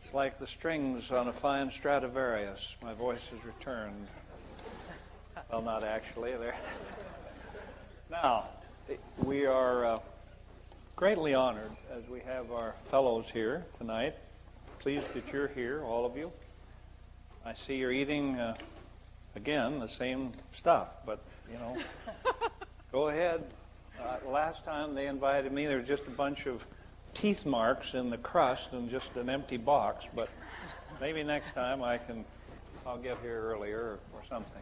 It's like the strings on a fine Stradivarius. My voice has returned. Well, not actually. There. Now, we are greatly honored as we have our fellows here tonight. Pleased that you're here, all of you. I see you're eating, again, the same stuff, but, you know, go ahead. Last time they invited me, there was just a bunch of teeth marks in the crust and just an empty box, but maybe next time I'll get here earlier or something.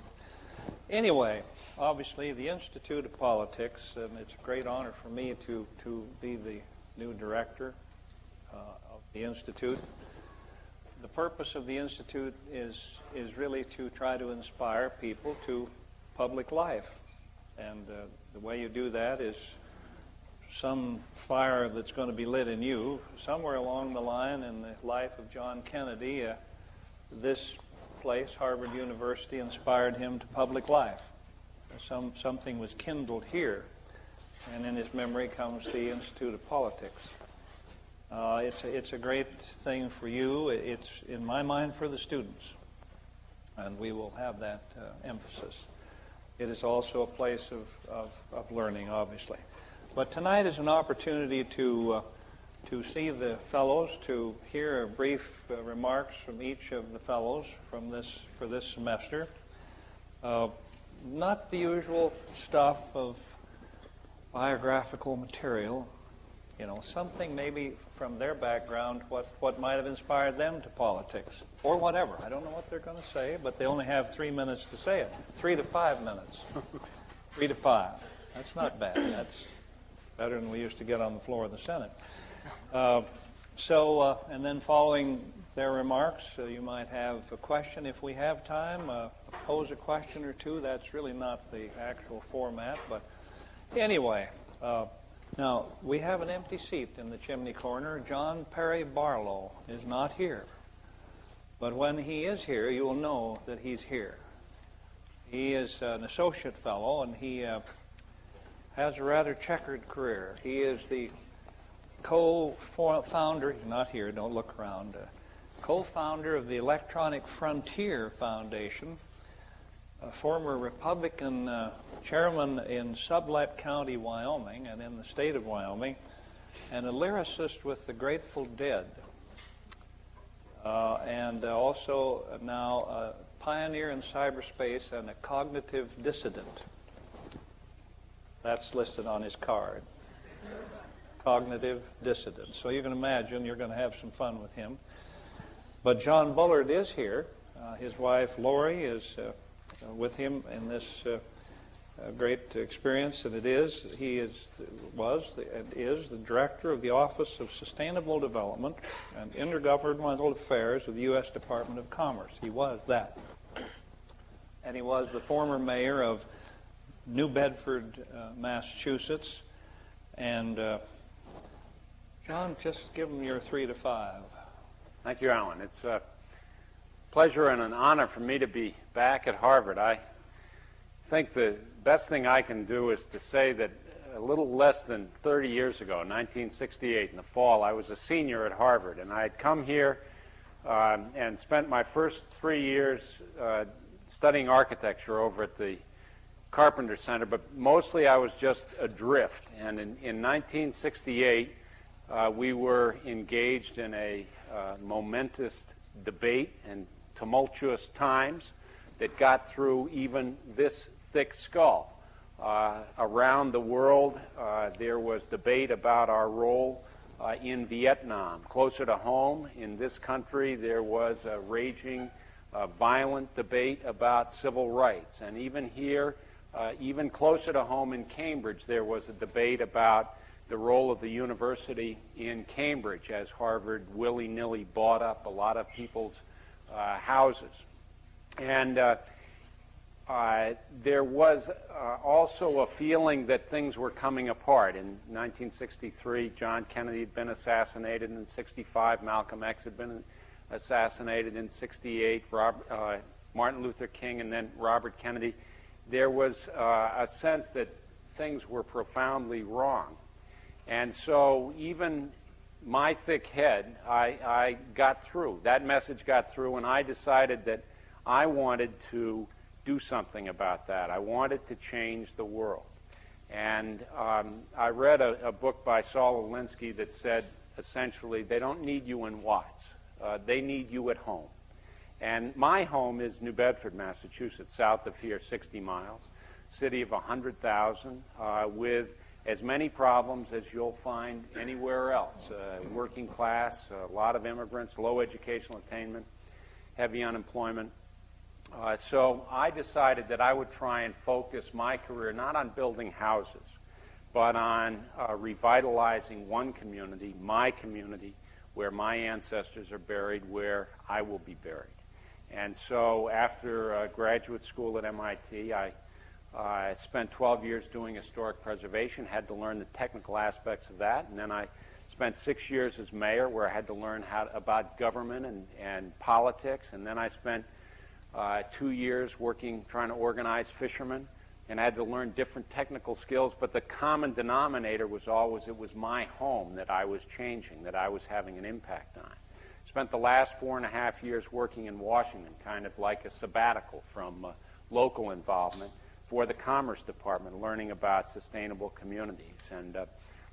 Anyway, obviously the Institute of Politics, and it's a great honor for me to be the new director of the Institute. The purpose of the Institute is really to try to inspire people to public life. And the way you do that is some fire that's going to be lit in you. Somewhere along the line in the life of John Kennedy, this place, Harvard University, inspired him to public life. Something was kindled here, and in his memory comes the Institute of Politics. It's a great thing for you. It's, in my mind, for the students, and we will have that emphasis. It is also a place of learning, obviously. But tonight is an opportunity to see the fellows, to hear brief remarks from each of the fellows for this semester. Not the usual stuff of biographical material, you know, something maybe from their background, what might have inspired them to politics, or whatever. I don't know what they're going to say, but they only have 3 minutes to say it. 3 to 5 minutes. 3 to 5. That's not bad. That's better than we used to get on the floor of the Senate. And then following their remarks, you might have a question if we have time, pose a question or two. That's really not the actual format, but anyway, now we have an empty seat in the chimney corner. John Perry Barlow is not here, but when he is here, you will know that he's here. He is an associate fellow, and he has a rather checkered career. He is the co-founder, he's not here, don't look around, co-founder of the Electronic Frontier Foundation, a former Republican chairman in Sublette County, Wyoming, and in the state of Wyoming, and a lyricist with the Grateful Dead, and also now a pioneer in cyberspace and a cognitive dissident. That's listed on his card. Cognitive dissident. So you can imagine you're going to have some fun with him. But John Bullard is here. His wife Lori is with him in this great experience, and he is the director of the Office of Sustainable Development and Intergovernmental Affairs of the U.S. Department of Commerce. He was that. And he was the former mayor of New Bedford, Massachusetts. And John, just give them your 3 to 5. Thank you, Alan. It's a pleasure and an honor for me to be back at Harvard. I think the best thing I can do is to say that a little less than 30 years ago, 1968, in the fall, I was a senior at Harvard, and I had come here and spent my first 3 years studying architecture over at the Carpenter Center, but mostly I was just adrift. And in 1968, we were engaged in a momentous debate and tumultuous times that got through even this thick skull. Around the world, there was debate about our role in Vietnam. Closer to home, in this country, there was a raging, violent debate about civil rights. And even here, even closer to home in Cambridge, there was a debate about the role of the university in Cambridge as Harvard willy-nilly bought up a lot of people's houses. And there was also a feeling that things were coming apart. In 1963, John Kennedy had been assassinated. In 65, Malcolm X had been assassinated. In 68, Martin Luther King, and then Robert Kennedy. There was a sense that things were profoundly wrong. And so even my thick head, I got through. That message got through, and I decided that I wanted to do something about that. I wanted to change the world. And I read a book by Saul Alinsky that said, essentially, they don't need you in Watts. They need you at home. And my home is New Bedford, Massachusetts, south of here, 60 miles, city of 100,000, with as many problems as you'll find anywhere else. Working class, a lot of immigrants, low educational attainment, heavy unemployment. So I decided that I would try and focus my career not on building houses, but on revitalizing one community, my community, where my ancestors are buried, where I will be buried. And so after graduate school at MIT, I spent 12 years doing historic preservation, had to learn the technical aspects of that, and then I spent 6 years as mayor where I had to learn about government and politics, and then I spent 2 years trying to organize fishermen, and I had to learn different technical skills, but the common denominator was always it was my home that I was changing, that I was having an impact on. Spent the last 4.5 years working in Washington, kind of like a sabbatical from local involvement for the Commerce Department, learning about sustainable communities, and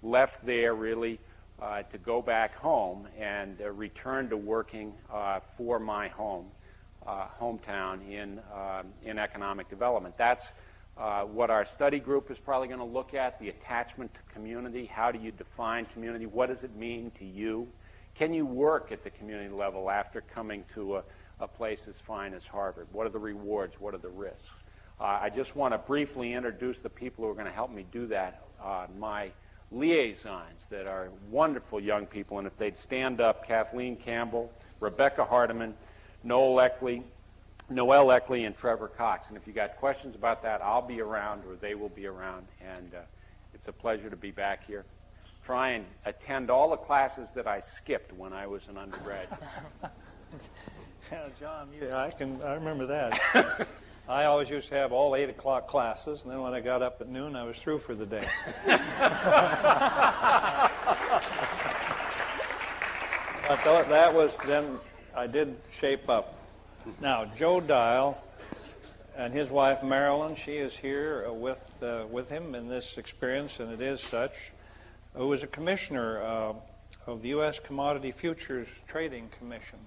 left there really to go back home and return to working for my hometown in economic development. That's what our study group is probably going to look at, the attachment to community. How do you define community? What does it mean to you? Can you work at the community level after coming to a place as fine as Harvard? What are the rewards? What are the risks? I just want to briefly introduce the people who are going to help me do that, my liaisons that are wonderful young people, and if they'd stand up, Kathleen Campbell, Rebecca Hardiman, Noel Eckley, and Trevor Cox. And if you got questions about that, I'll be around, or they will be around, and it's a pleasure to be back here. Try and attend all the classes that I skipped when I was an undergraduate. Yeah, John, I remember that. I always used to have all 8 o'clock classes, and then when I got up at noon, I was through for the day. But that was then, I did shape up. Now, Joe Dial and his wife, Marilyn, she is here with him in this experience, and it is such, who was a commissioner of the U.S. Commodity Futures Trading Commission,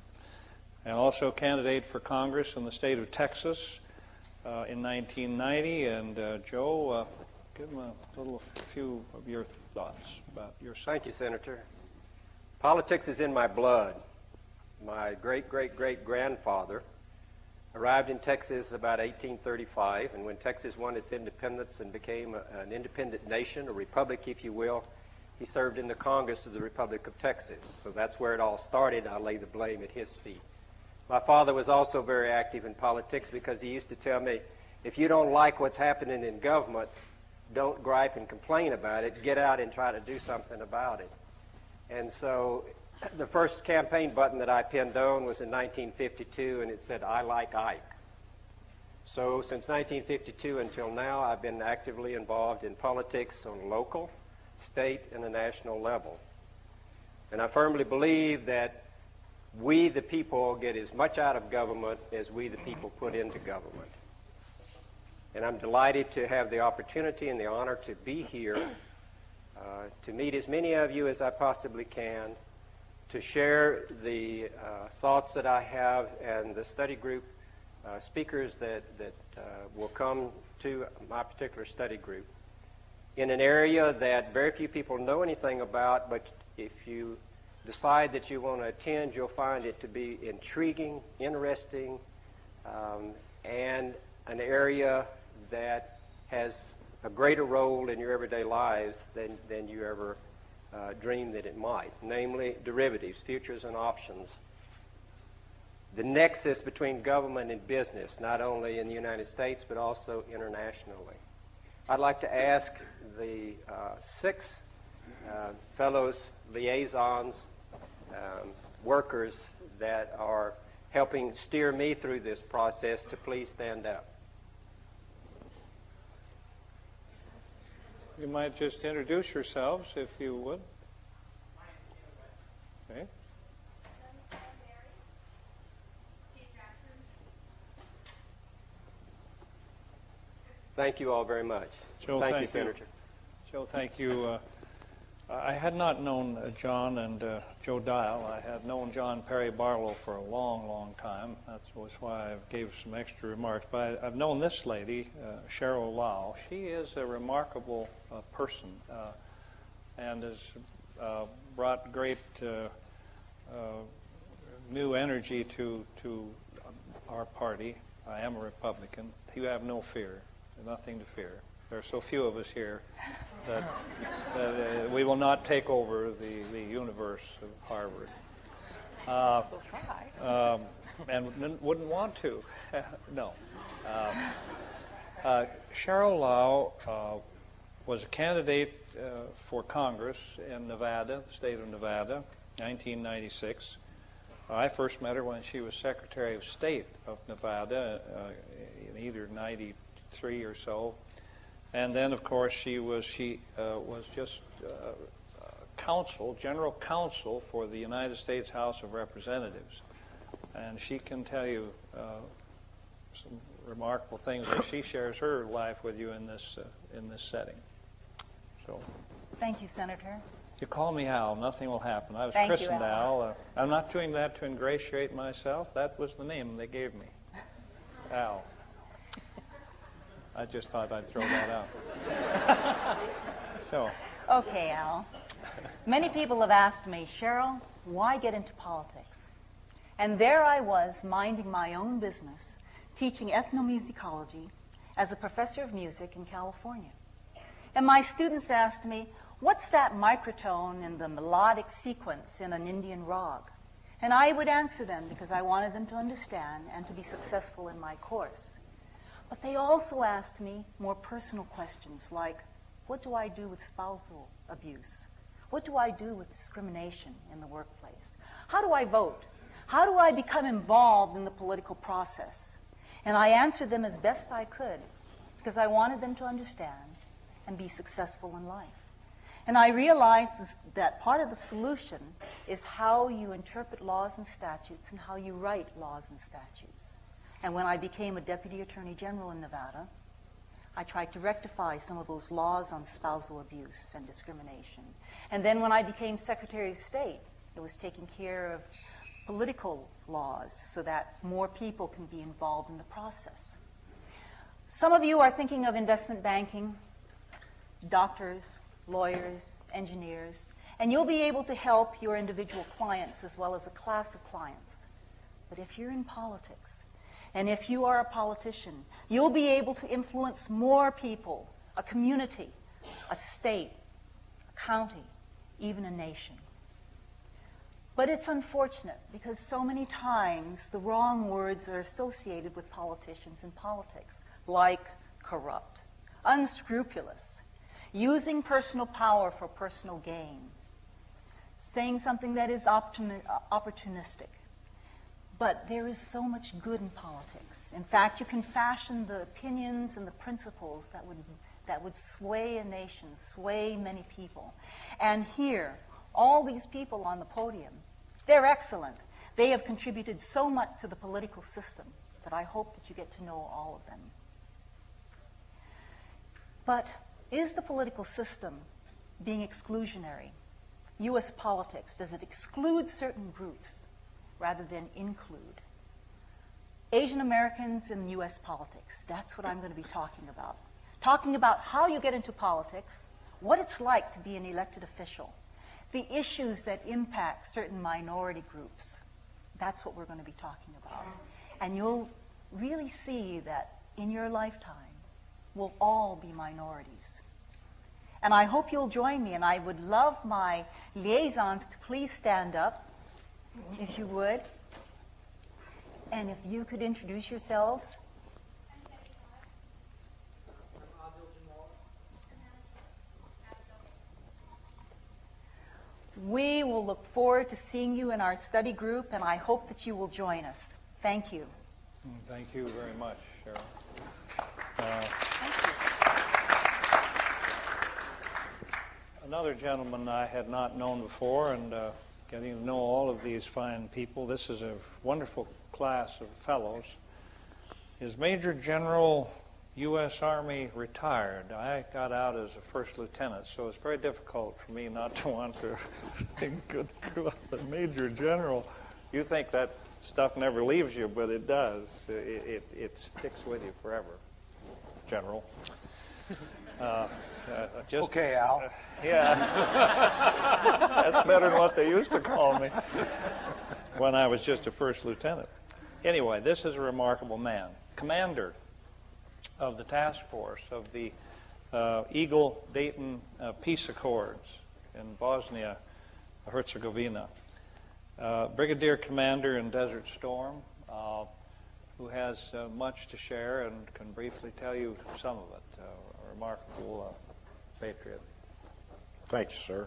and also a candidate for Congress in the state of Texas in 1990. And Joe, give him a few of your thoughts about yourself. Thank you, Senator. Politics is in my blood. My great-great-great-grandfather arrived in Texas about 1835, and when Texas won its independence and became an independent nation, a republic, if you will, he served in the Congress of the Republic of Texas. So that's where it all started. I lay the blame at his feet. My father was also very active in politics because he used to tell me, if you don't like what's happening in government, don't gripe and complain about it. Get out and try to do something about it. And so the first campaign button that I pinned on was in 1952, and it said, I like Ike. So since 1952 until now, I've been actively involved in politics on a local, state, and a national level. And I firmly believe that we, the people, get as much out of government as we, the people, put into government. And I'm delighted to have the opportunity and the honor to be here, to meet as many of you as I possibly can, to share the thoughts that I have and the study group speakers that will come to my particular study group in an area that very few people know anything about, but if you decide that you want to attend, you'll find it to be intriguing, interesting, and an area that has a greater role in your everyday lives than you ever dreamed that it might, namely derivatives, futures, and options. The nexus between government and business, not only in the United States, but also internationally. I'd like to ask the 6 fellows, liaisons, workers that are helping steer me through this process to please stand up. You might just introduce yourselves, if you would. Okay. Thank you all very much. Joe, thank thank you, you. Senator. Joe, thank you. I had not known John and Joe Dial. I had known John Perry Barlow for a long, long time. That was why I gave some extra remarks. But I've known this lady, Cheryl Lau. She is a remarkable person and has brought great new energy to our party. I am a Republican. You have no fear, nothing to fear. There are so few of us here that we will not take over the universe of Harvard. We'll try. And wouldn't want to. No. Cheryl Lau was a candidate for Congress in Nevada, the state of Nevada, 1996. I first met her when she was Secretary of State of Nevada in either 93 or so. And then, of course, she was just general counsel for the United States House of Representatives, and she can tell you some remarkable things as she shares her life with you in this setting. So, Thank you, Senator. you call me Al, nothing will happen. I was Thank you, christened Al. Al. I'm not doing that to ingratiate myself. That was the name they gave me, Al. I just thought I'd throw that out. So. Okay, Al. Many people have asked me, Cheryl, why get into politics? And there I was, minding my own business, teaching ethnomusicology as a professor of music in California. And my students asked me, what's that microtone in the melodic sequence in an Indian rag? And I would answer them because I wanted them to understand and to be successful in my course. But they also asked me more personal questions like, what do I do with spousal abuse? What do I do with discrimination in the workplace? How do I vote? How do I become involved in the political process? And I answered them as best I could because I wanted them to understand and be successful in life. And I realized that part of the solution is how you interpret laws and statutes and how you write laws and statutes. And when I became a Deputy Attorney General in Nevada, I tried to rectify some of those laws on spousal abuse and discrimination. And then when I became Secretary of State, it was taking care of political laws so that more people can be involved in the process. Some of you are thinking of investment banking, doctors, lawyers, engineers, and you'll be able to help your individual clients as well as a class of clients. But if you're in politics, and if you are a politician, you'll be able to influence more people, a community, a state, a county, even a nation. But it's unfortunate because so many times the wrong words are associated with politicians and politics, like corrupt, unscrupulous, using personal power for personal gain, saying something that is opportunistic. But there is so much good in politics. In fact, you can fashion the opinions and the principles that would sway a nation, sway many people. And here, all these people on the podium, they're excellent. They have contributed so much to the political system that I hope that you get to know all of them. But is the political system being exclusionary? U.S. politics, does it exclude certain groups rather than include? Asian Americans in U.S. politics, that's what I'm going to be talking about. Talking about how you get into politics, what it's like to be an elected official, the issues that impact certain minority groups. That's what we're going to be talking about. And you'll really see that in your lifetime, we'll all be minorities. And I hope you'll join me, and I would love my liaisons to please stand up, if you would. And if you could introduce yourselves. We will look forward to seeing you in our study group, and I hope that you will join us. Thank you. Thank you very much, Cheryl. Thank you. Another gentleman I had not known before and getting to know all of these fine people. This is a wonderful class of fellows. Is Major General U.S. Army retired. I got out as a first lieutenant, so it's very difficult for me not to want to think, good God, the Major General. You think that stuff never leaves you, but it does. It sticks with you forever, General. Okay, Al. Yeah. That's better than what they used to call me when I was just a first lieutenant. Anyway, this is a remarkable man. Commander of the task force of the Eagle-Dayton Peace Accords in Bosnia-Herzegovina. Brigadier Commander in Desert Storm, who has much to share and can briefly tell you some of it. A remarkable patriot. Thank you, sir.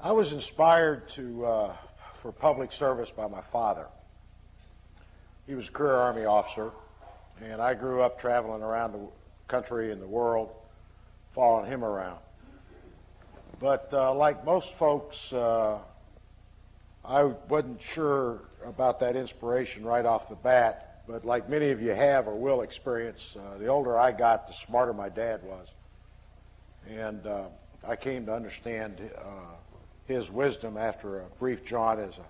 I was inspired for public service by my father. He was a career Army officer, and I grew up traveling around the country and the world, following him around. But like most folks, I wasn't sure about that inspiration right off the bat, but like many of you have or will experience, the older I got, the smarter my dad was. And I came to understand his wisdom after a brief jaunt as a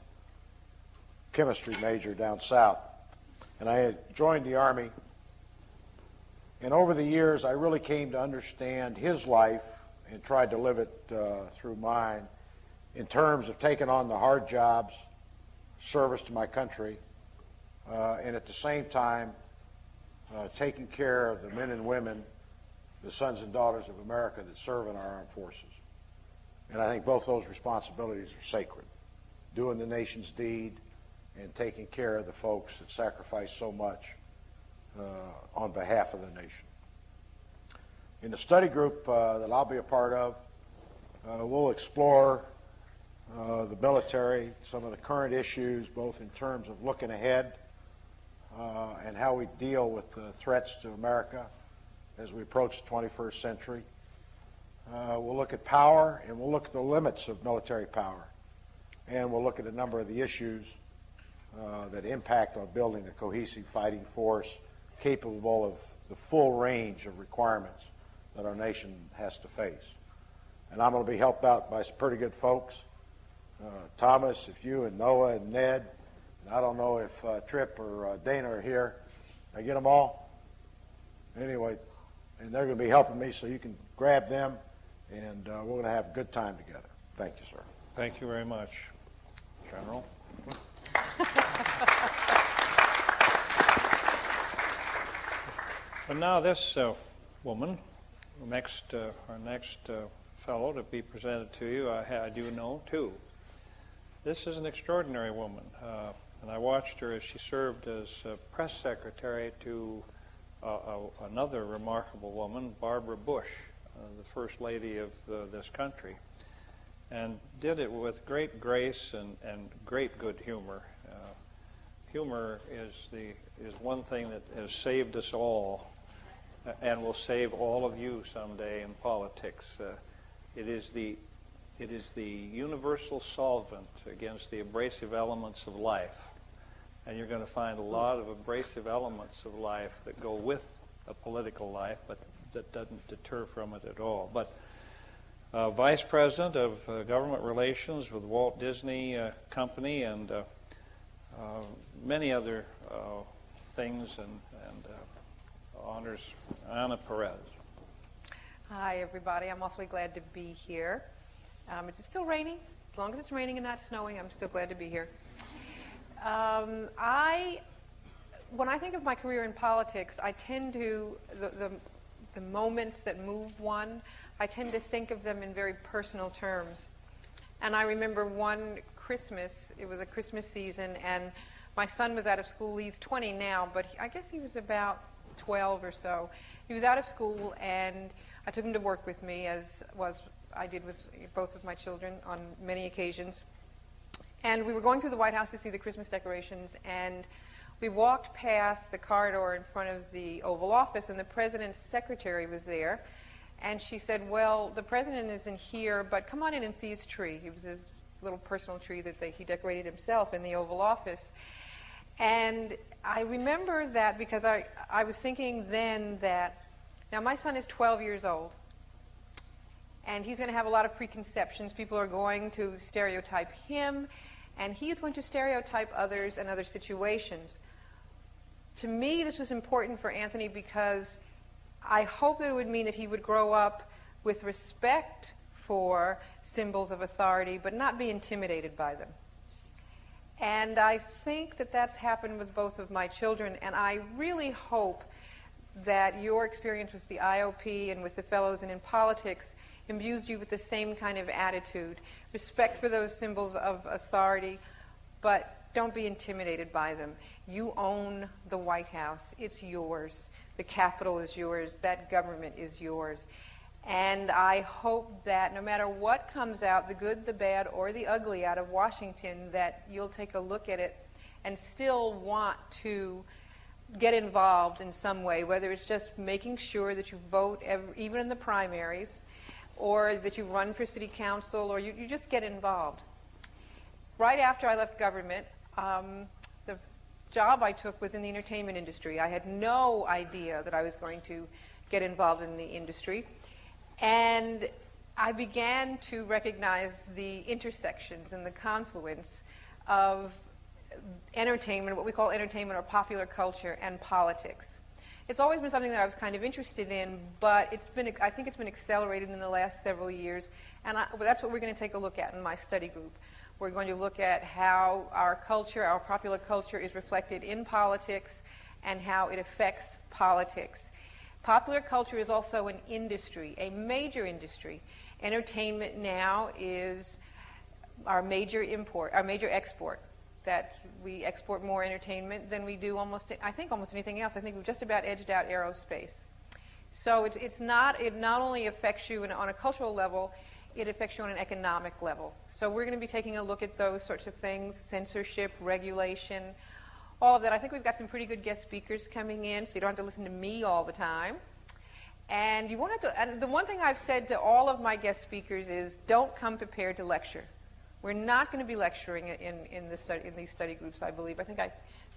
chemistry major down south. And I had joined the Army. And over the years, I really came to understand his life and tried to live it through mine in terms of taking on the hard jobs, service to my country, and at the same time, taking care of the men and women, the sons and daughters of America that serve in our armed forces. And I think both those responsibilities are sacred. Doing the nation's deed and taking care of the folks that sacrifice so much on behalf of the nation. In the study group that I'll be a part of, we'll explore the military, some of the current issues, both in terms of looking ahead and how we deal with the threats to America as we approach the 21st century. We'll look at power, and we'll look at the limits of military power. And we'll look at a number of the issues that impact on building a cohesive fighting force capable of the full range of requirements that our nation has to face. And I'm going to be helped out by some pretty good folks. Thomas, if you and Noah and Ned, and I don't know if Tripp or Dana are here. Did I get them all? Anyway, and they're going to be helping me, so you can grab them, and we're going to have a good time together. Thank you, sir. Thank you very much, General. But now this woman, our next fellow to be presented to you, I do know too. This is an extraordinary woman, and I watched her as she served as press secretary to another remarkable woman, Barbara Bush, the First Lady of this country, and did it with great grace and great good humor. Humor is one thing that has saved us all and will save all of you someday in politics. It is the universal solvent against the abrasive elements of life. And you're going to find a lot of abrasive elements of life that go with a political life, but that doesn't deter from it at all. But Vice President of Government Relations with Walt Disney Company and many other things and honors, Ana Perez. Hi, everybody. I'm awfully glad to be here. It's still raining. As long as it's raining and not snowing, I'm still glad to be here. When I think of my career in politics, I tend to, the moments that move one, I tend to think of them in very personal terms. And I remember one Christmas, it was a Christmas season, and my son was out of school. He's 20 now, but I guess he was about 12 or so. He was out of school, and I took him to work with me, as I did with both of my children on many occasions. And we were going through the White House to see the Christmas decorations, and we walked past the corridor in front of the Oval Office, and the president's secretary was there. And she said, well, the president isn't here, but come on in and see his tree. He was little personal tree that he decorated himself in the Oval Office. And I remember that because I was thinking then that, now my son is 12 years old, and he's going to have a lot of preconceptions. People are going to stereotype him, and he is going to stereotype others and other situations. To me, this was important for Anthony because I hope that it would mean that he would grow up with respect for symbols of authority, but not be intimidated by them. And I think that that's happened with both of my children, and I really hope that your experience with the IOP and with the fellows and in politics imbues you with the same kind of attitude, respect for those symbols of authority, but don't be intimidated by them. You own the White House. It's yours. The Capitol is yours. That government is yours. And I hope that no matter what comes out, the good, the bad, or the ugly out of Washington, that you'll take a look at it and still want to get involved in some way, whether it's just making sure that you vote even in the primaries, or that you run for city council, or you just get involved. Right after I left government, the job I took was in the entertainment industry. I had no idea that I was going to get involved in the industry. And I began to recognize the intersections and the confluence of entertainment, what we call entertainment or popular culture, and politics. It's always been something that I was kind of interested in, but I think it's been accelerated in the last several years, and that's what we're going to take a look at in my study group. We're going to look at how our culture, our popular culture, is reflected in politics and how it affects politics. Popular culture is also an industry, a major industry. Entertainment now is our major export. That we export more entertainment than we do almost anything else. I think we've just about edged out aerospace. So it not only affects you on a cultural level, it affects you on an economic level. So we're going to be taking a look at those sorts of things: censorship, regulation, all of that. I think we've got some pretty good guest speakers coming in, so you don't have to listen to me all the time. And you won't have to. And the one thing I've said to all of my guest speakers is, don't come prepared to lecture. We're not going to be lecturing in these study groups, I believe. I think I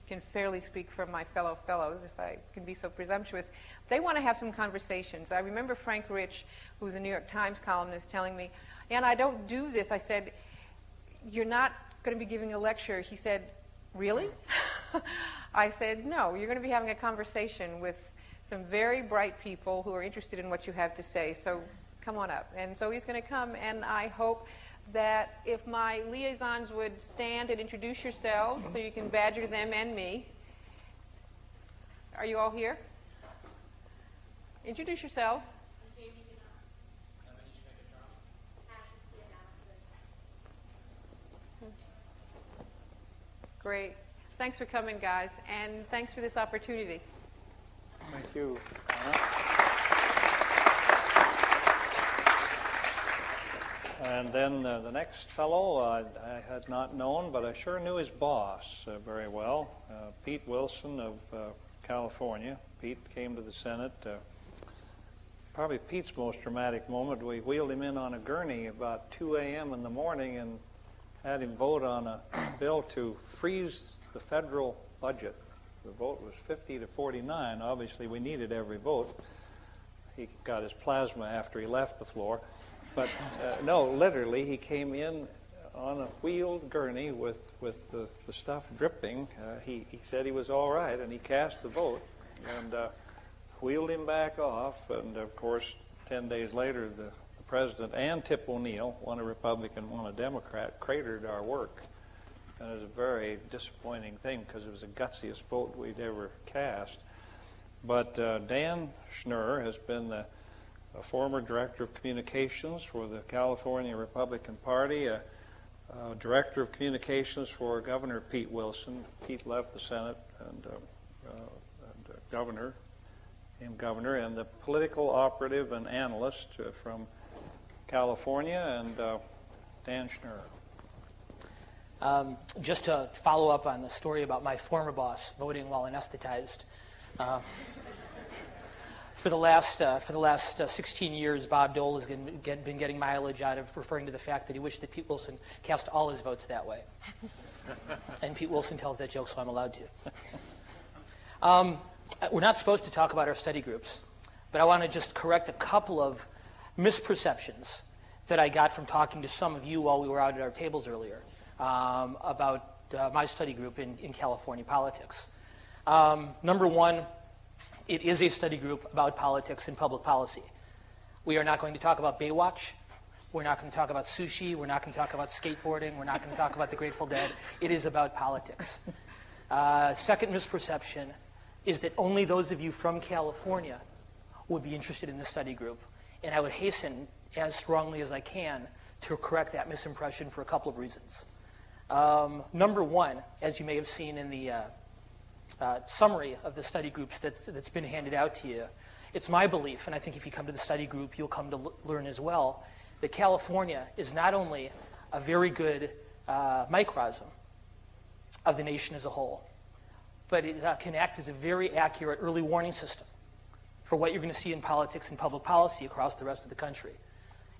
can fairly speak for my fellow fellows, if I can be so presumptuous. They want to have some conversations. I remember Frank Rich, who's a New York Times columnist, telling me, "And I don't do this." I said, "You're not going to be giving a lecture." He said, "Really?" I said, "No, you're going to be having a conversation with some very bright people who are interested in what you have to say. So come on up." And so he's going to come, and I hope that if my liaisons would stand and introduce yourselves so you can badger them and me. Are you all here? Introduce yourselves. Great. Thanks for coming, guys, and thanks for this opportunity. Thank you. And then the next fellow I had not known, but I sure knew his boss very well, Pete Wilson of California. Pete came to the Senate. Probably Pete's most dramatic moment, we wheeled him in on a gurney about 2 a.m. in the morning and had him vote on a bill to freeze the federal budget. The vote was 50 to 49. Obviously, we needed every vote. He got his plasma after he left the floor. But no, literally, he came in on a wheeled gurney with the stuff dripping. He said he was all right, and he cast the vote and wheeled him back off. And, of course, 10 days later, the president and Tip O'Neill, one a Republican, one a Democrat, cratered our work. And it was a very disappointing thing because it was the gutsiest vote we'd ever cast. But Dan Schnurr has been a former director of communications for the California Republican Party, a director of communications for Governor Pete Wilson. Pete left the Senate and governor, and the political operative and analyst from California, and Dan Schnurr. Just to follow up on the story about my former boss voting while anesthetized. For the last 16 years, Bob Dole has been getting mileage out of referring to the fact that he wished that Pete Wilson cast all his votes that way. And Pete Wilson tells that joke, so I'm allowed to. We're not supposed to talk about our study groups, but I want to just correct a couple of misperceptions that I got from talking to some of you while we were out at our tables earlier about my study group in California politics. Number one, it is a study group about politics and public policy. We are not going to talk about Baywatch. We're not going to talk about sushi. We're not going to talk about skateboarding. We're not going to talk about the Grateful Dead. It is about politics. Second misperception is that only those of you from California would be interested in this study group. And I would hasten as strongly as I can to correct that misimpression for a couple of reasons. Number one, as you may have seen in the summary of the study groups that's been handed out to you, it's my belief, and I think if you come to the study group, you'll come to learn as well, that California is not only a very good microcosm of the nation as a whole, but it can act as a very accurate early warning system for what you're going to see in politics and public policy across the rest of the country.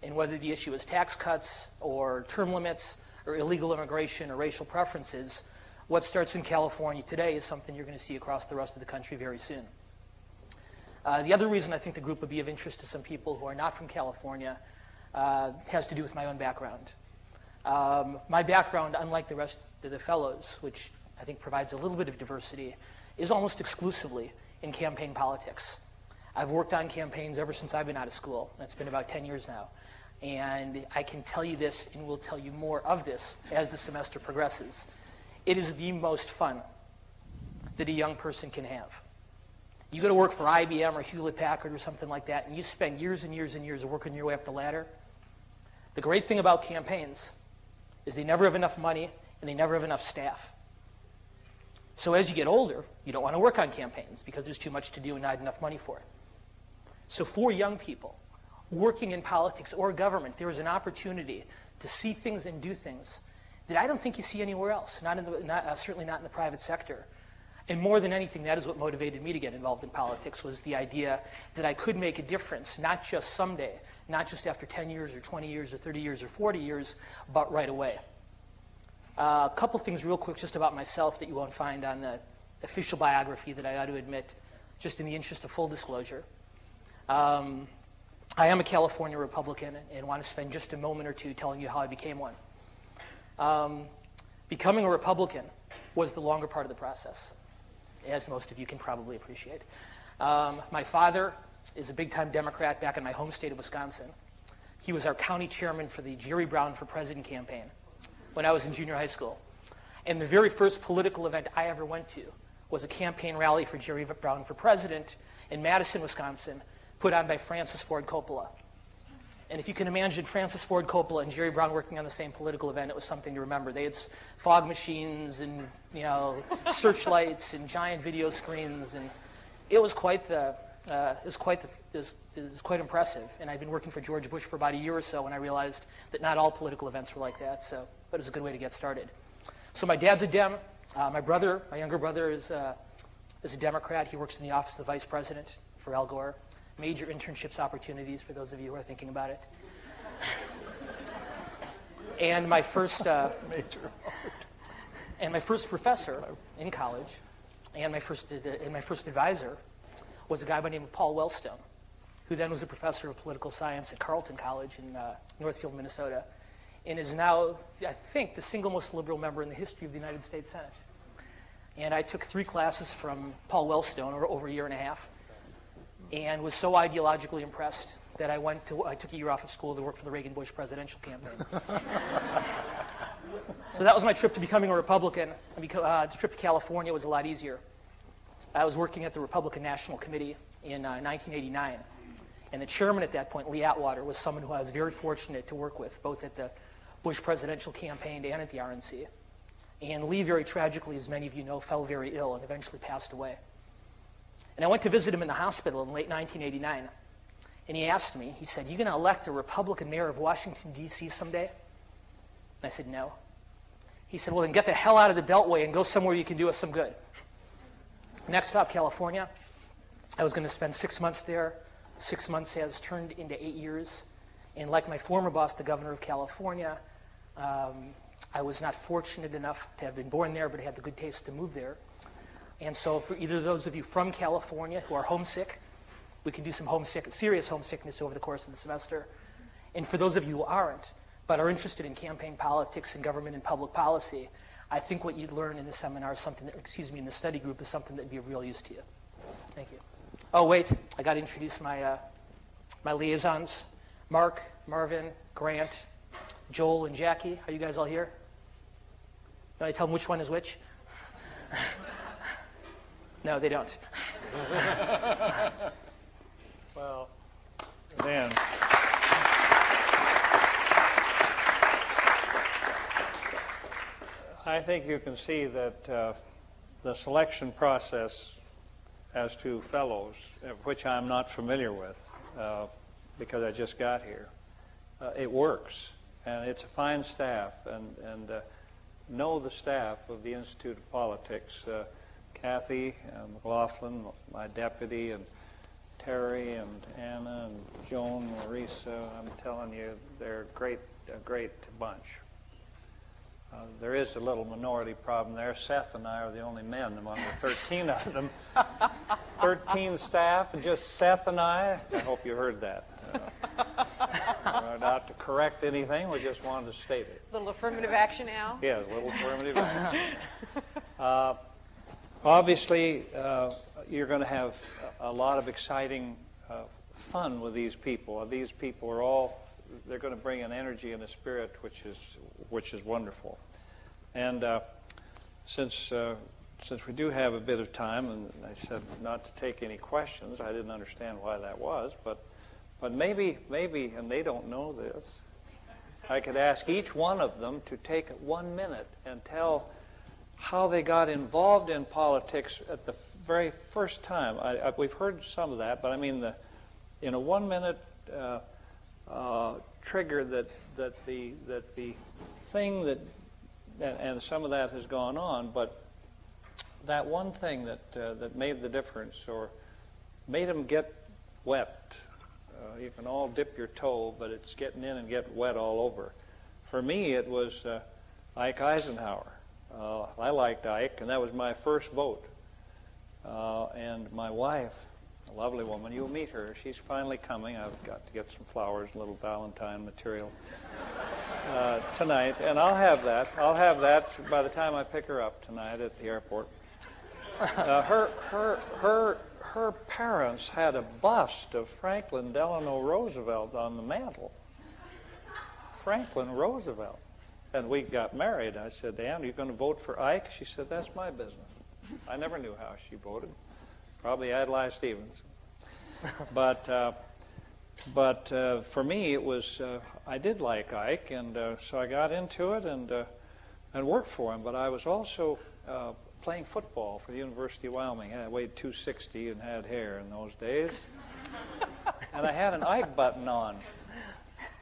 And whether the issue is tax cuts or term limits or illegal immigration or racial preferences, what starts in California today is something you're going to see across the rest of the country very soon. The other reason I think the group would be of interest to some people who are not from California has to do with my own background. My background, unlike the rest of the fellows, which I think provides a little bit of diversity, is almost exclusively in campaign politics. I've worked on campaigns ever since I've been out of school. That's been about 10 years now. And I can tell you this, and will tell you more of this as the semester progresses. It is the most fun that a young person can have. You go to work for IBM or Hewlett-Packard or something like that, and you spend years and years and years working your way up the ladder. The great thing about campaigns is they never have enough money and they never have enough staff. So as you get older, you don't want to work on campaigns because there's too much to do and not enough money for it. So for young people working in politics or government, there is an opportunity to see things and do things that I don't think you see anywhere else, certainly not in the private sector. And more than anything, that is what motivated me to get involved in politics, was the idea that I could make a difference, not just someday, not just after 10 years or 20 years or 30 years or 40 years, but right away. A couple things real quick just about myself that you won't find on the official biography that I ought to admit, just in the interest of full disclosure. I am a California Republican and want to spend just a moment or two telling you how I became one. Becoming a Republican was the longer part of the process, as most of you can probably appreciate. My father is a big-time Democrat back in my home state of Wisconsin. He was our county chairman for the Jerry Brown for President campaign when I was in junior high school. And the very first political event I ever went to was a campaign rally for Jerry Brown for President in Madison, Wisconsin, put on by Francis Ford Coppola. And if you can imagine Francis Ford Coppola and Jerry Brown working on the same political event, it was something to remember. They had fog machines and searchlights and giant video screens, and it was quite impressive. And I'd been working for George Bush for about a year or so when I realized that not all political events were like that. But it was a good way to get started. So my dad's a Dem. My younger brother, is a Democrat. He works in the office of the Vice President for Al Gore. Major internships opportunities for those of you who are thinking about it. And my first professor in college, and my first advisor, was a guy by the name of Paul Wellstone, who then was a professor of political science at Carleton College in Northfield, Minnesota, and is now, I think, the single most liberal member in the history of the United States Senate. And I took 3 classes from Paul Wellstone over a year and a half, and was so ideologically impressed that I took a year off of school to work for the Reagan-Bush presidential campaign. So that was my trip to becoming a Republican. The trip to California was a lot easier. I was working at the Republican National Committee in 1989, and the chairman at that point, Lee Atwater, was someone who I was very fortunate to work with, both at the Bush presidential campaign and at the RNC. And Lee, very tragically, as many of you know, fell very ill and eventually passed away. And I went to visit him in the hospital in late 1989, and he asked me, he said, "You going to elect a Republican mayor of Washington, D.C. someday?" And I said, "No." He said, "Well, then get the hell out of the Beltway and go somewhere you can do us some good." Next stop, California. I was going to spend 6 months there. 6 months has turned into 8 years. And like my former boss, the governor of California, I was not fortunate enough to have been born there, but I had the good taste to move there. And so for either of those of you from California who are homesick, we can do some serious homesickness over the course of the semester. And for those of you who aren't, but are interested in campaign politics and government and public policy, I think what you'd learn in the seminar is something that, in the study group is something that'd be of real use to you. Thank you. Oh, wait, I got to introduce my liaisons. Mark, Marvin, Grant, Joel, and Jackie. Are you guys all here? Can I tell them which one is which? No, they don't. Well, then, I think you can see that the selection process as to fellows, which I'm not familiar with because I just got here, it works. And it's a fine staff. And know the staff of the Institute of Politics, Kathy, McLaughlin, my deputy, and Terry, and Anna, and Joan, Marisa. I'm telling you, they're a great bunch. There is a little minority problem there. Seth and I are the only men among the 13 of them. 13 staff, and just Seth and I. I hope you heard that. We're not to correct anything. We just wanted to state it. A little affirmative action, Al? Yes, a little affirmative action. Obviously, you're going to have a lot of exciting fun with these people. These people are all, they're going to bring an energy and a spirit which is wonderful. And since we do have a bit of time, and I said not to take any questions, I didn't understand why that was, but maybe, and they don't know this, I could ask each one of them to take 1 minute and tell how they got involved in politics at the very first time. We've heard some of that, but I mean in a 1 minute trigger that the thing that, and some of that has gone on, but that one thing that made the difference or made them get wet. You can all dip your toe, but it's getting in and getting wet all over. For me, it was Ike Eisenhower. I liked Ike, and that was my first vote. And my wife, a lovely woman, you'll meet her. She's finally coming. I've got to get some flowers, a little Valentine material tonight, and I'll have that. I'll have that by the time I pick her up tonight at the airport. Her parents had a bust of Franklin Delano Roosevelt on the mantle. Franklin Roosevelt. And we got married. I said, Ann, are you going to vote for Ike? She said, that's my business. I never knew how she voted. Probably Adlai Stevens. But for me, it was, I did like Ike, and so I got into it and worked for him. But I was also playing football for the University of Wyoming. I weighed 260 and had hair in those days. And I had an Ike button on.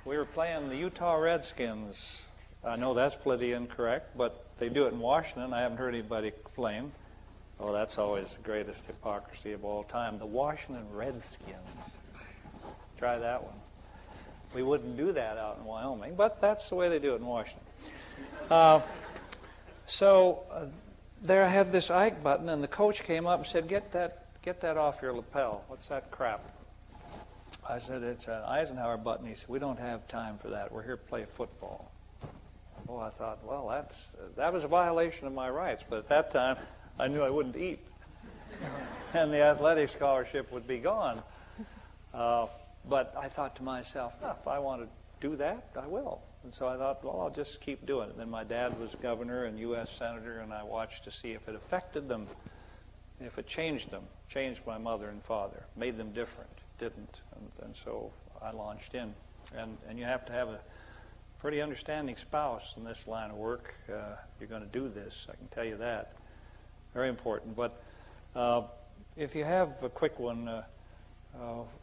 We were playing the Utah Redskins. I know that's politically incorrect, but they do it in Washington. I haven't heard anybody complain. Oh, that's always the greatest hypocrisy of all time. The Washington Redskins. Try that one. We wouldn't do that out in Wyoming, but that's the way they do it in Washington. There I had this Ike button, and the coach came up and said, get that off your lapel. What's that crap? I said, it's an Eisenhower button. He said, we don't have time for that. We're here to play football. Oh, I thought, well, that was a violation of my rights, but at that time, I knew I wouldn't eat. And the athletic scholarship would be gone. But I thought to myself, if I want to do that, I will. And so I thought, well, I'll just keep doing it. Then my dad was governor and U.S. senator, and I watched to see if it affected them, if it changed them, changed my mother and father, made them different. Didn't. And so I launched in. And you have to have a pretty understanding spouse in this line of work. You're going to do this, I can tell you that. Very important. But if you have a quick one,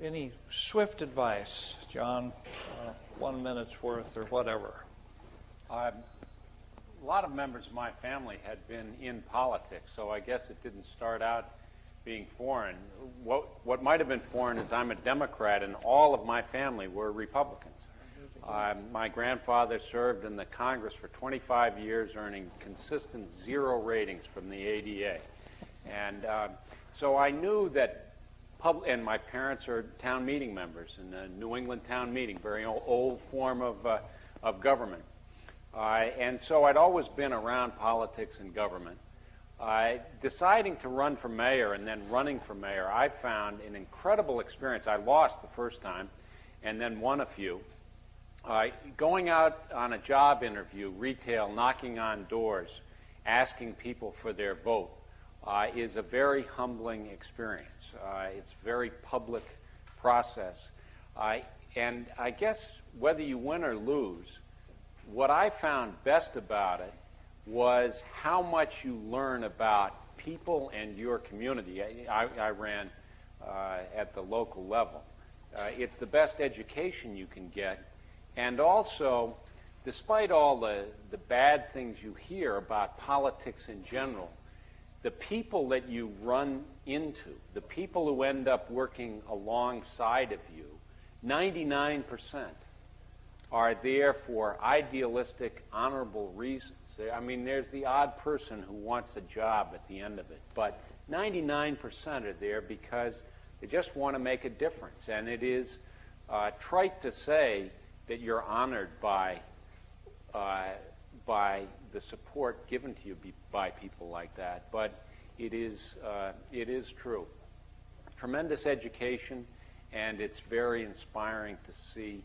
any swift advice, John, 1 minute's worth or whatever? A lot of members of my family had been in politics, so I guess it didn't start out being foreign. What might have been foreign is I'm a Democrat, and all of my family were Republicans. My grandfather served in the Congress for 25 years, earning consistent 0 ratings from the ADA. And so I knew that, and my parents are town meeting members in the New England town meeting, very old form of government. And so I'd always been around politics and government. Deciding to run for mayor and then running for mayor, I found an incredible experience. I lost the first time and then won a few. Going out on a job interview, retail, knocking on doors, asking people for their vote is a very humbling experience. It's a very public process. And I guess whether you win or lose, what I found best about it was how much you learn about people and your community. I ran at the local level. It's the best education you can get. And also, despite all the bad things you hear about politics in general, the people that you run into, the people who end up working alongside of you, 99% are there for idealistic, honorable reasons. I mean, there's the odd person who wants a job at the end of it, but 99% are there because they just want to make a difference. And it is trite to say that you're honored by the support given to you by people like that, but it is true. Tremendous education, and it's very inspiring to see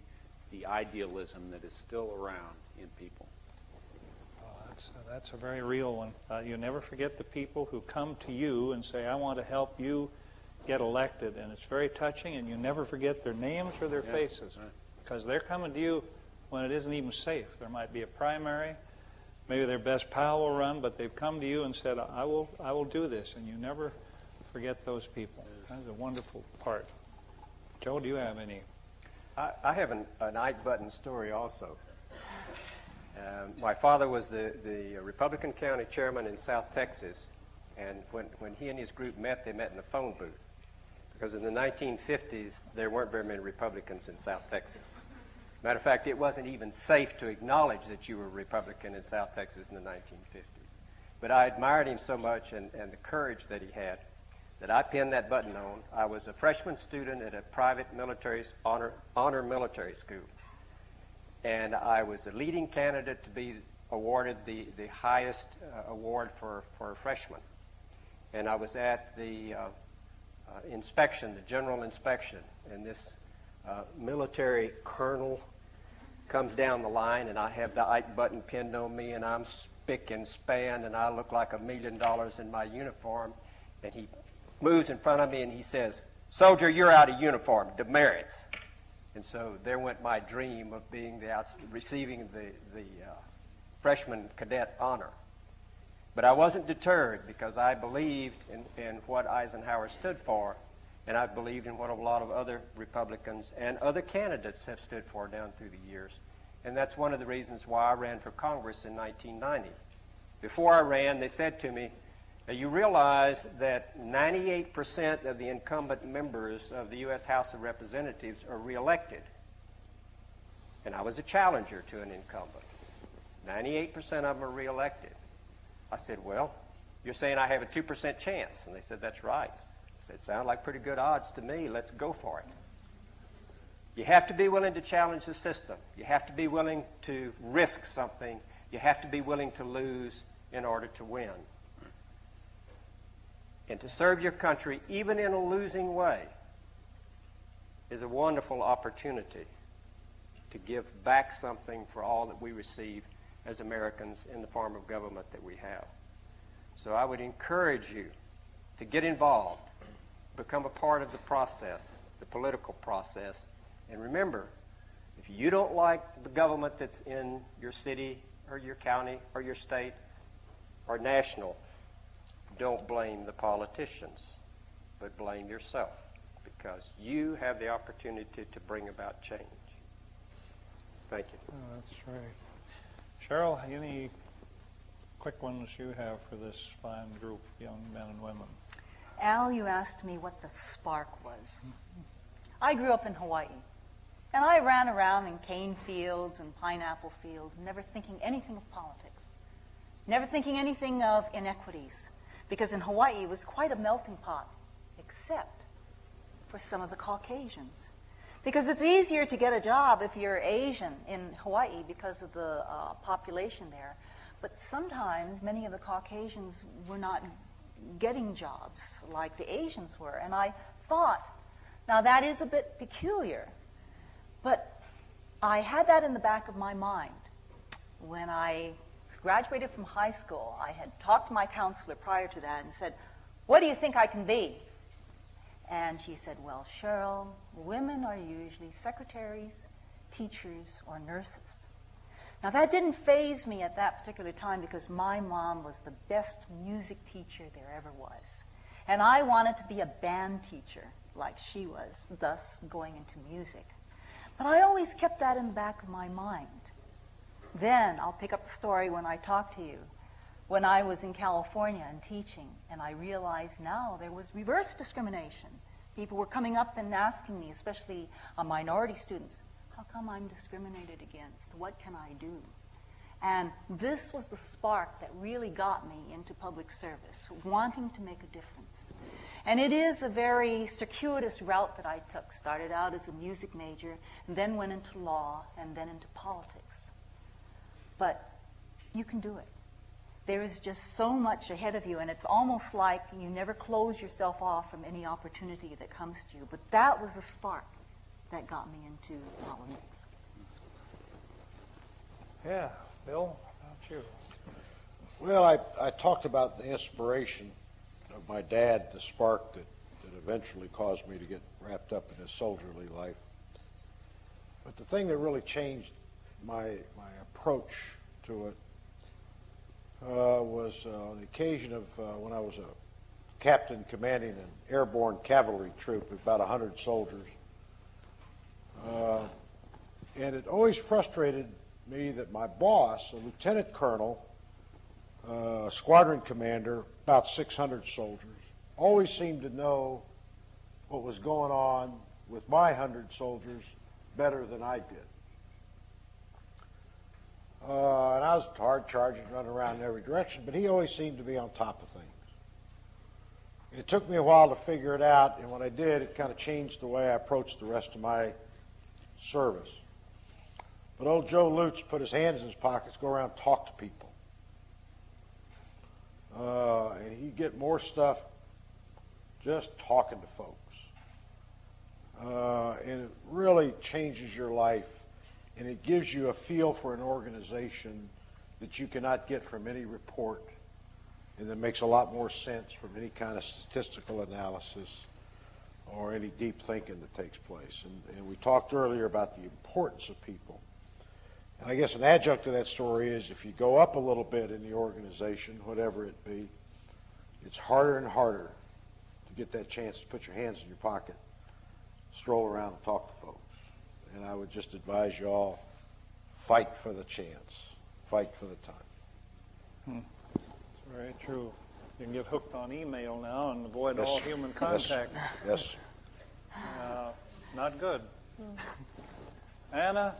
the idealism that is still around in people. That's a very real one. You never forget the people who come to you and say, I want to help you get elected, and it's very touching, and you never forget their names or their faces, because they're coming to you when it isn't even safe. There might be a primary, maybe their best pal will run, but they've come to you and said, I will do this, and you never forget those people. That's a wonderful part. Joe, do you have any? I have an Ike Button story also. My father was the Republican county chairman in South Texas, and when he and his group met, they met in a phone booth, because in the 1950s, there weren't very many Republicans in South Texas. Matter of fact, it wasn't even safe to acknowledge that you were a Republican in South Texas in the 1950s. But I admired him so much and the courage that he had that I pinned that button on. I was a freshman student at a private honor military school. And I was the leading candidate to be awarded the highest award for a freshman. And I was at the inspection, the general inspection, and this military colonel comes down the line, and I have the Ike Button pinned on me, and I'm spick and span, and I look like $1 million in my uniform. And he moves in front of me, and he says, "Soldier, you're out of uniform. Demerits." And so there went my dream of receiving the freshman cadet honor. But I wasn't deterred, because I believed in what Eisenhower stood for, and I believed in what a lot of other Republicans and other candidates have stood for down through the years. And that's one of the reasons why I ran for Congress in 1990. Before I ran, they said to me, you realize that 98% of the incumbent members of the U.S. House of Representatives are reelected. And I was a challenger to an incumbent. 98% of them are reelected. I said, well, you're saying I have a 2% chance. And they said, that's right. I said, sound like pretty good odds to me. Let's go for it. You have to be willing to challenge the system. You have to be willing to risk something. You have to be willing to lose in order to win. And to serve your country, even in a losing way, is a wonderful opportunity to give back something for all that we receive as Americans in the form of government that we have. So I would encourage you to get involved, become a part of the process, the political process, and remember, if you don't like the government that's in your city or your county or your state or national, don't blame the politicians, but blame yourself, because you have the opportunity to bring about change. Thank you. Oh, that's right. Cheryl, any quick ones you have for this fine group of young men and women? Al, you asked me what the spark was. I grew up in Hawaii, and I ran around in cane fields and pineapple fields, never thinking anything of politics, never thinking anything of inequities, because in Hawaii it was quite a melting pot, except for some of the Caucasians. Because it's easier to get a job if you're Asian in Hawaii because of the population there. But sometimes many of the Caucasians were not getting jobs like the Asians were. And I thought, now that is a bit peculiar, but I had that in the back of my mind. When I graduated from high school, I had talked to my counselor prior to that and said, what do you think I can be? And she said, well, Cheryl, women are usually secretaries, teachers, or nurses. Now, that didn't faze me at that particular time because my mom was the best music teacher there ever was. And I wanted to be a band teacher like she was, thus going into music. But I always kept that in the back of my mind. Then I'll pick up the story when I talk to you. When I was in California and teaching, and I realized now there was reverse discrimination. People were coming up and asking me, especially minority students, how come I'm discriminated against? What can I do? And this was the spark that really got me into public service, wanting to make a difference. And it is a very circuitous route that I took. Started out as a music major, and then went into law, and then into politics. But you can do it. There is just so much ahead of you, and it's almost like you never close yourself off from any opportunity that comes to you. But that was a spark that got me into politics. Yeah, Bill, how about you? Well, I talked about the inspiration of my dad, the spark that eventually caused me to get wrapped up in his soldierly life. But the thing that really changed my approach to it was on the occasion of when I was a captain commanding an airborne cavalry troop of about 100 soldiers. And it always frustrated me that my boss, a lieutenant colonel, squadron commander, about 600 soldiers, always seemed to know what was going on with my 100 soldiers better than I did. And I was hard charging, running around in every direction, but he always seemed to be on top of things. And it took me a while to figure it out, and when I did, it kind of changed the way I approached the rest of my service. But old Joe Lutz put his hands in his pockets, go around and talk to people. And he'd get more stuff just talking to folks. And it really changes your life, and it gives you a feel for an organization that you cannot get from any report, and that makes a lot more sense from any kind of statistical analysis or any deep thinking that takes place. And we talked earlier about the importance of people. And I guess an adjunct to that story is if you go up a little bit in the organization, whatever it be, it's harder and harder to get that chance to put your hands in your pocket, stroll around and talk to folks. And I would just advise you all, fight for the chance, fight for the time. It's very true. You can get hooked on email now and avoid all human contact. Yes. Not good. Anna,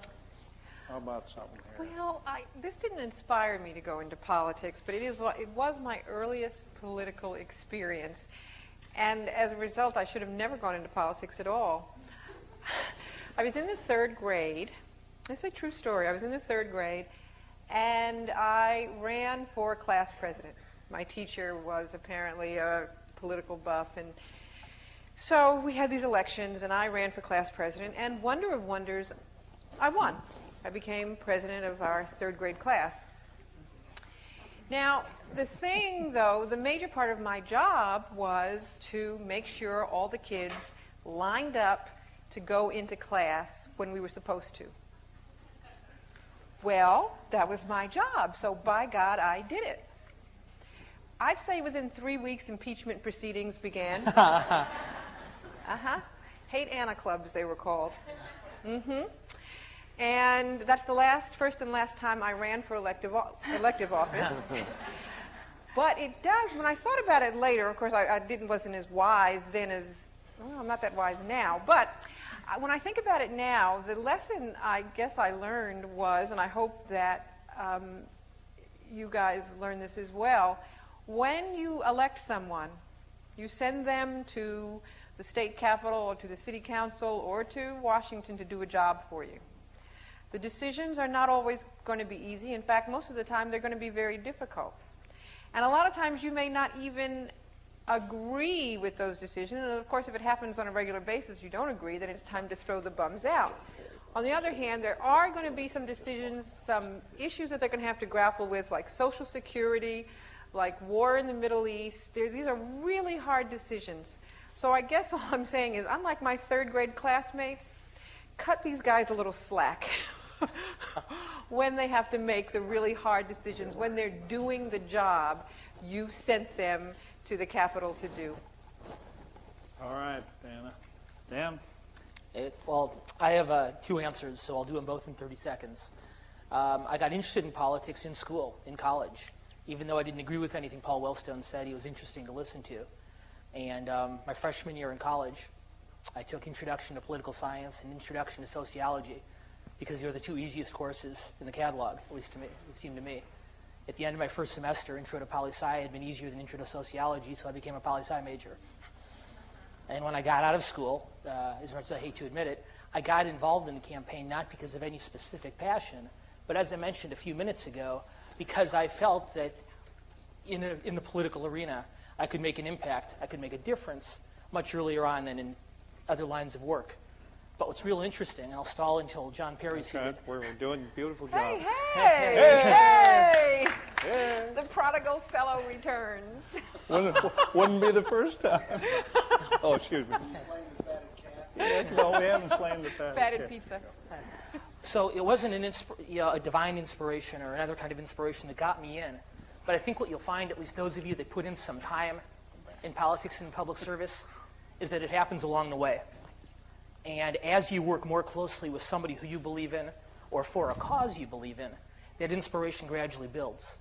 how about something here? Well, this didn't inspire me to go into politics, but it was my earliest political experience. And as a result, I should have never gone into politics at all. I was in the third grade. This is a true story. I was in the third grade, and I ran for class president. My teacher was apparently a political buff, and so we had these elections, and I ran for class president, and wonder of wonders, I won. I became president of our third grade class. Now, the thing, though, the major part of my job was to make sure all the kids lined up to go into class when we were supposed to. Well, that was my job, so by God, I did it. I'd say within 3 weeks, impeachment proceedings began. Hate Anna clubs, they were called. And that's the first and last time I ran for elective office. But But it does, when I thought about it later, of course I wasn't as wise then as, well, I'm not that wise now, but when I think about it now, the lesson I guess I learned was, and I hope that you guys learn this as well, when you elect someone, you send them to the state capitol or to the city council or to Washington to do a job for you. The decisions are not always going to be easy. In fact, most of the time they're going to be very difficult. And a lot of times you may not even agree with those decisions. And of course, if it happens on a regular basis, you don't agree, then it's time to throw the bums out. On the other hand, there are going to be some decisions, some issues that they're going to have to grapple with, like Social Security, like war in the Middle East. These are really hard decisions. So I guess all I'm saying is, unlike my third grade classmates, cut these guys a little slack when they have to make the really hard decisions, when they're doing the job you sent them to the Capitol to do. All right, Dana. Dan? Well, I have 2 answers, so I'll do them both in 30 seconds. I got interested in politics in school, in college. Even though I didn't agree with anything Paul Wellstone said, he was interesting to listen to. And my freshman year in college, I took Introduction to Political Science and Introduction to Sociology because they were the 2 easiest courses in the catalog, at least to me, it seemed to me. At the end of my first semester, Intro to Poli-Sci had been easier than Intro to Sociology, so I became a Poli-Sci major. And when I got out of school, as much as I hate to admit it, I got involved in the campaign not because of any specific passion, but as I mentioned a few minutes ago, because I felt that in the political arena, I could make an impact, I could make a difference much earlier on than in other lines of work. But what's real interesting, and I'll stall until John Perry's here. Right. We're doing a beautiful job. Hey! The prodigal fellow returns. Wouldn't be the first time. Oh, excuse me. No, we haven't slain the Fatted pizza. So it wasn't a divine inspiration or another kind of inspiration that got me in. But I think what you'll find, at least those of you that put in some time in politics and public service, is that it happens along the way. And as you work more closely with somebody who you believe in or for a cause you believe in, that inspiration gradually builds.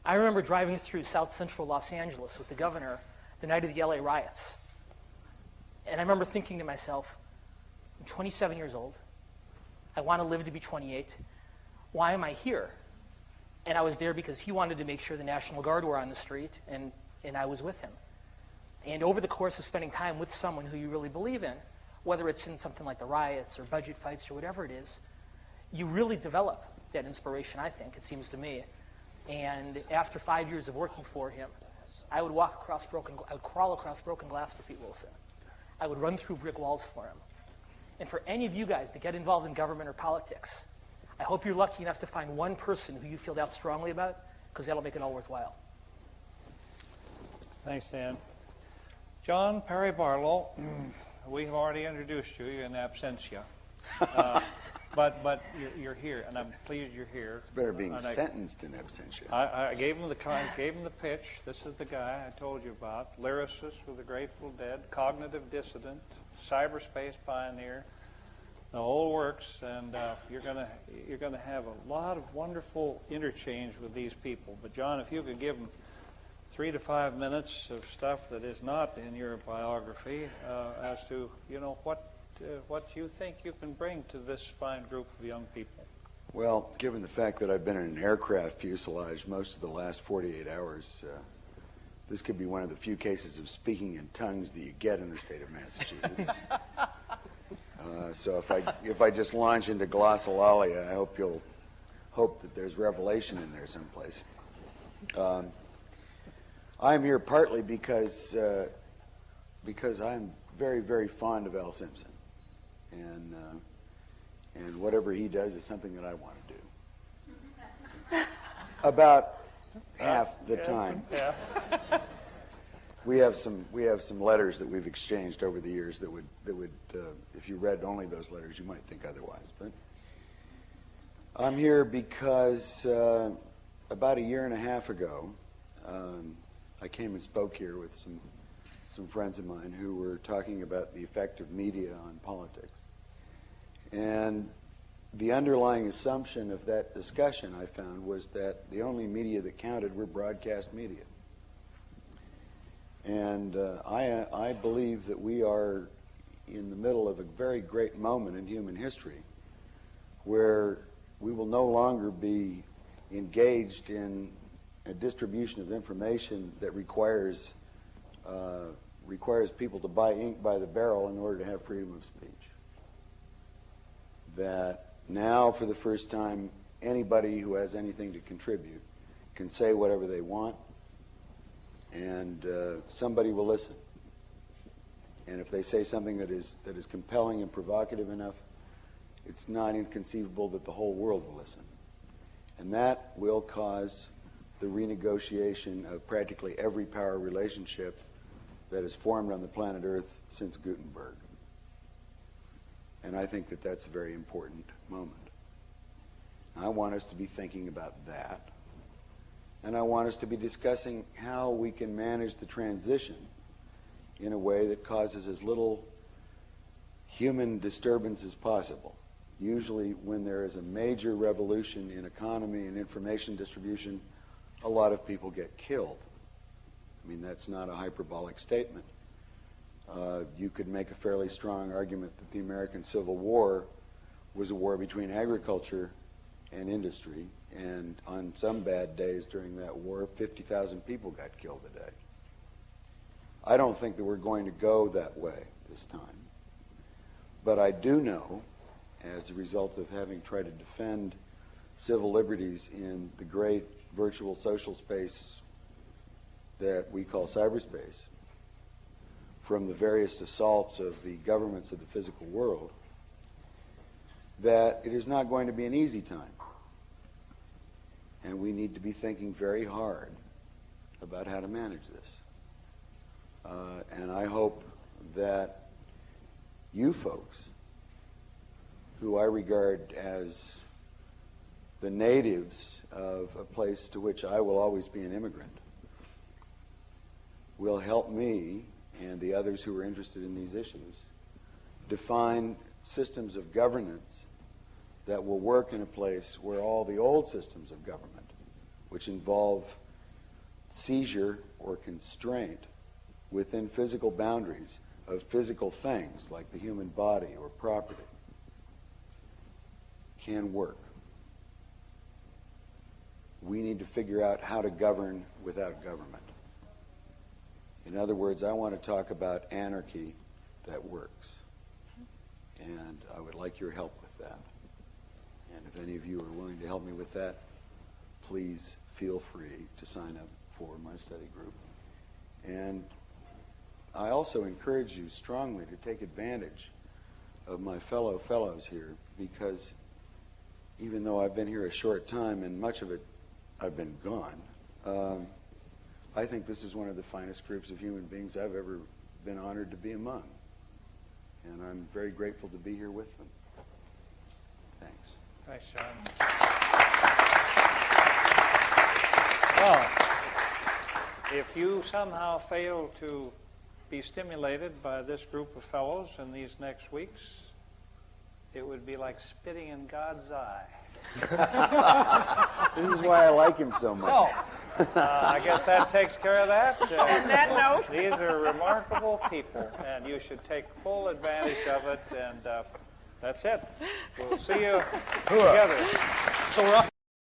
I remember driving through South Central Los Angeles with the governor the night of the LA riots. And I remember thinking to myself, I'm 27 years old. I want to live to be 28. Why am I here? And I was there because he wanted to make sure the National Guard were on the street, and I was with him. And over the course of spending time with someone who you really believe in, whether it's in something like the riots or budget fights or whatever it is, you really develop that inspiration, I think, it seems to me. And after 5 years of working for him, I would crawl across broken glass for Pete Wilson. I would run through brick walls for him. And for any of you guys to get involved in government or politics, I hope you're lucky enough to find one person who you feel that strongly about, because that'll make it all worthwhile. Thanks, Dan. John Perry Barlow, we've already introduced you in absentia. But you're here, and I'm pleased you're here. It's better being sentenced in absentia. I gave him the pitch. This is the guy I told you about. Lyricist with the Grateful Dead, cognitive dissident, cyberspace pioneer, the whole works. And you're gonna have a lot of wonderful interchange with these people. But John, if you could give them 3 to 5 minutes of stuff that is not in your biography, as to what you think you can bring to this fine group of young people. Well, given the fact that I've been in an aircraft fuselage most of the last 48 hours, this could be one of the few cases of speaking in tongues that you get in the state of Massachusetts. So if I just launch into glossolalia, I hope you'll hope that there's revelation in there someplace. I'm here partly because I'm very, very fond of Al Simpson. And whatever he does is something that I want to do. About half the time. Yeah. We have some letters that we've exchanged over the years that would if you read only those letters, you might think otherwise. But I'm here because about 1.5 years ago, I came and spoke here with some friends of mine who were talking about the effect of media on politics. And the underlying assumption of that discussion, I found, was that the only media that counted were broadcast media. And I believe that we are in the middle of a very great moment in human history where we will no longer be engaged in a distribution of information that requires people to buy ink by the barrel in order to have freedom of speech. That now, for the first time, anybody who has anything to contribute can say whatever they want, and somebody will listen. And if they say something that is compelling and provocative enough, it's not inconceivable that the whole world will listen. And that will cause the renegotiation of practically every power relationship that has formed on the planet Earth since Gutenberg. And I think that that's a very important moment. I want us to be thinking about that. And I want us to be discussing how we can manage the transition in a way that causes as little human disturbance as possible. Usually when there is a major revolution in economy and information distribution, a lot of people get killed. I mean, that's not a hyperbolic statement. You could make a fairly strong argument that the American Civil War was a war between agriculture and industry, and on some bad days during that war, 50,000 people got killed a day. I don't think that we're going to go that way this time. But I do know, as a result of having tried to defend civil liberties in the great virtual social space that we call cyberspace, from the various assaults of the governments of the physical world, that it is not going to be an easy time. And we need to be thinking very hard about how to manage this. And I hope that you folks, who I regard as the natives of a place to which I will always be an immigrant, will help me and the others who are interested in these issues define systems of governance that will work in a place where all the old systems of government, which involve seizure or constraint within physical boundaries of physical things like the human body or property, can work. We need to figure out how to govern without government. In other words, I want to talk about anarchy that works. And I would like your help with that. And if any of you are willing to help me with that, please feel free to sign up for my study group. And I also encourage you strongly to take advantage of my fellow fellows here, because even though I've been here a short time and much of it I've been gone, I think this is one of the finest groups of human beings I've ever been honored to be among. And I'm very grateful to be here with them. Thanks. Thanks, John. Well, if you somehow fail to be stimulated by this group of fellows in these next weeks, it would be like spitting in God's eye. This is why I like him so much. So, I guess that takes care of that. On that note. These are remarkable people, and you should take full advantage of it, and that's it. We'll see you together. So we're off.